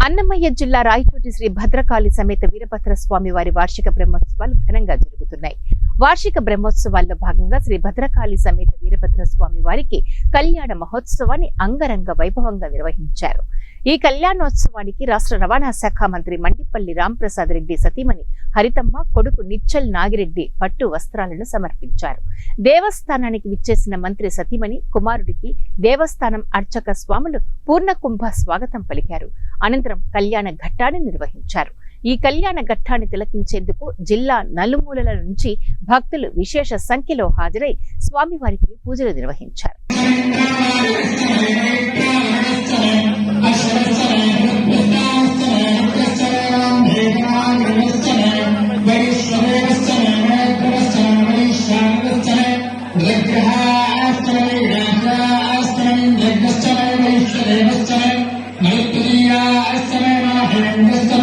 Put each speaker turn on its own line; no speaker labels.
అన్నమయ్య జిల్లా రాయచోటి శ్రీ భద్రకాళి సమేత వీరభద్ర స్వామి వారి వార్షిక బ్రహ్మోత్సవాలు ఘనంగా జరుగుతున్నాయి. వార్షిక బ్రహ్మోత్సవాల్లో భాగంగా శ్రీ భద్రకాళి సమేత వీరభద్ర స్వామి వారికి కళ్యాణ మహోత్సవాన్ని అంగరంగ వైభవంగా నిర్వహించారు. ఈ కళ్యాణోత్సవానికి రాష్ట్ర రవాణా శాఖ మంత్రి మండిపల్లి రాంప్రసాద్ రెడ్డి సతీమణి హరితమ్మ, కొడుకు నిచ్చల్ నాగిరెడ్డి పట్టు వస్త్రాలను సమర్పించారు. దేవస్థానానికి విచ్చేసిన మంత్రి సతీమణి కుమారుడికి దేవస్థానం అర్చక స్వాములు పూర్ణ కుంభ స్వాగతం పలికారు. అనంతరం కళ్యాణ ఘట్టాన్ని నిర్వహించారు. ఈ కళ్యాణ ఘట్టాన్ని తిలకించేందుకు జిల్లా నలుమూలల నుంచి భక్తులు విశేష సంఖ్యలో హాజరై స్వామివారికి పూజలు నిర్వహించారు.
Namaste.